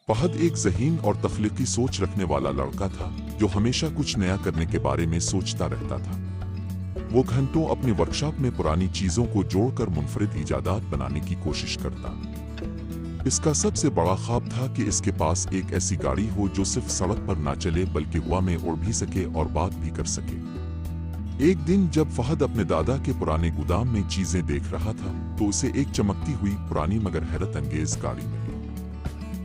फहद एक ज़हीन और तख्लीकी सोच रखने वाला लड़का था जो हमेशा कुछ नया करने के बारे में सोचता रहता था। वो घंटों अपने वर्कशॉप में पुरानी चीज़ों को जोड़कर मुनफरिद इजादात बनाने की कोशिश करता। इसका सबसे बड़ा ख्वाब था कि इसके पास एक ऐसी गाड़ी हो जो सिर्फ सड़क पर ना चले बल्कि हवा में उड़ भी सके और बात भी कर सके। एक दिन जब फहद अपने दादा के पुराने गोदाम में चीजें देख रहा था तो उसे एक चमकती हुई पुरानी मगर हैरत अंगेज गाड़ी मिली।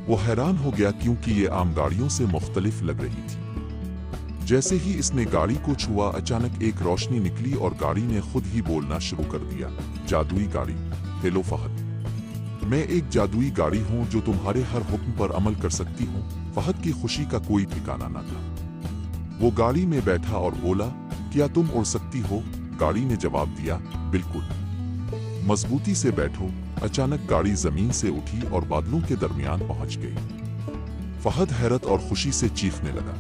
वो हैरान हो गया क्योंकि ये आम गाड़ियों से मुख्तलिफ लग रही थी। जैसे ही इसने गाड़ी को छुआ अचानक एक रोशनी निकली और गाड़ी ने खुद ही बोलना शुरू कर दिया। जादुई गाड़ी। हेलो फहद, मैं एक जादुई गाड़ी हूँ जो तुम्हारे हर हुक्म पर अमल कर सकती हूँ। फहद की खुशी का कोई ठिकाना न था। वो गाड़ी में बैठा और बोला, क्या तुम उड़ सकती हो? गाड़ी ने जवाब दिया, बिल्कुल। मजबूती से बैठो। अचानक गाड़ी जमीन से उठी और बादलों के दरमियान पहुंच गई। फहद हैरत और खुशी से चीखने लगा।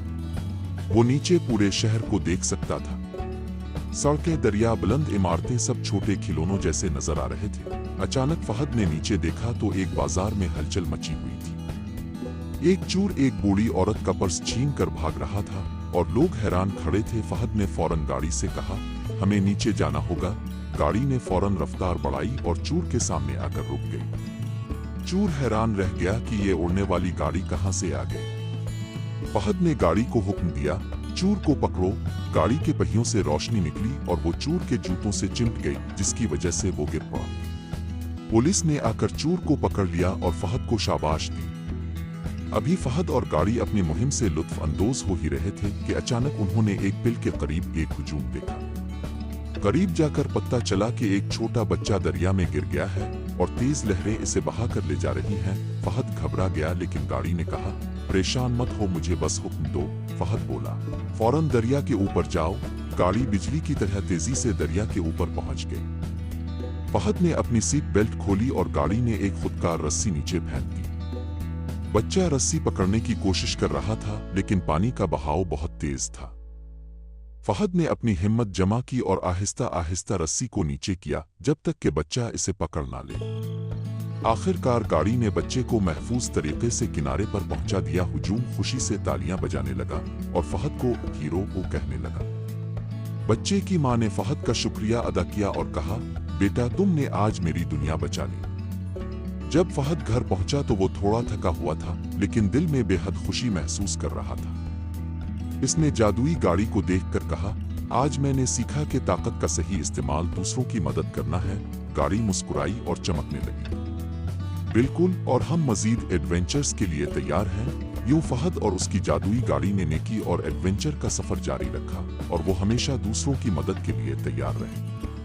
वो नीचे पूरे शहर को देख सकता था। सड़कें, दरिया, बुलंद इमारतें सब छोटे खिलौनों जैसे नजर आ रहे थे। अचानक फहद ने नीचे देखा तो एक बाजार में हलचल मची हुई थी। एक चोर एक बूढ़ी औरत का पर्स छीन कर भाग रहा था और लोग हैरान खड़े थे। फहद ने फौरन गाड़ी से कहा, हमें नीचे जाना होगा। गाड़ी ने फौरन रफ्तार बढ़ाई और चोर के सामने आकर रुक गई। चोर हैरान रह गया कि ये उड़ने वाली गाड़ी कहां से आ गई। फहद ने गाड़ी को हुक्म दिया, चोर को पकड़ो। गाड़ी के पहियों से रोशनी निकली और वो चोर के जूतों से चिमट गई जिसकी वजह से वो गिर पड़ा। पुलिस ने आकर चोर को पकड़ लिया और फहद को शाबाश दी। अभी फहद और गाड़ी अपनी मुहिम से लुत्फ अंदोज हो ही रहे थे कि अचानक उन्होंने एक बिल के करीब एक हुजूम देखा। करीब जाकर पता चला कि एक छोटा बच्चा दरिया में गिर गया है और तेज लहरें इसे बहाकर ले जा रही हैं। फहद घबरा गया लेकिन गाड़ी ने कहा, परेशान मत हो, मुझे बस हुक्म दो। फहद बोला, फौरन दरिया के ऊपर जाओ। गाड़ी बिजली की तरह तेजी से दरिया के ऊपर पहुंच गई। फहद ने अपनी सीट बेल्ट खोली और गाड़ी ने एक खुदकार रस्सी नीचे फेंक दी। बच्चा रस्सी पकड़ने की कोशिश कर रहा था लेकिन पानी का बहाव बहुत तेज था। फहद ने अपनी हिम्मत जमा की और आहिस्ता आहिस्ता रस्सी को नीचे किया जब तक कि बच्चा इसे पकड़ ना ले। आखिरकार गाड़ी ने बच्चे को महफूज तरीके से किनारे पर पहुंचा दिया। हुजूम खुशी से तालियां बजाने लगा और फहद को हीरो को कहने लगा। बच्चे की मां ने फहद का शुक्रिया अदा किया और कहा, बेटा तुमने आज मेरी दुनिया बचा ली। जब फहद घर पहुंचा तो वो थोड़ा थका हुआ था लेकिन दिल में बेहद खुशी महसूस कर रहा था। इसने जादुई गाड़ी को देखकर कहा, आज मैंने सीखा कि ताकत का सही इस्तेमाल दूसरों की मदद करना है। गाड़ी मुस्कुराई और चमकने लगी। बिल्कुल, और हम मजीद एडवेंचर्स के लिए तैयार हैं। यूं फहद और उसकी जादुई गाड़ी ने नेकी और एडवेंचर का सफर जारी रखा और वो हमेशा दूसरों की मदद के लिए तैयार रहे।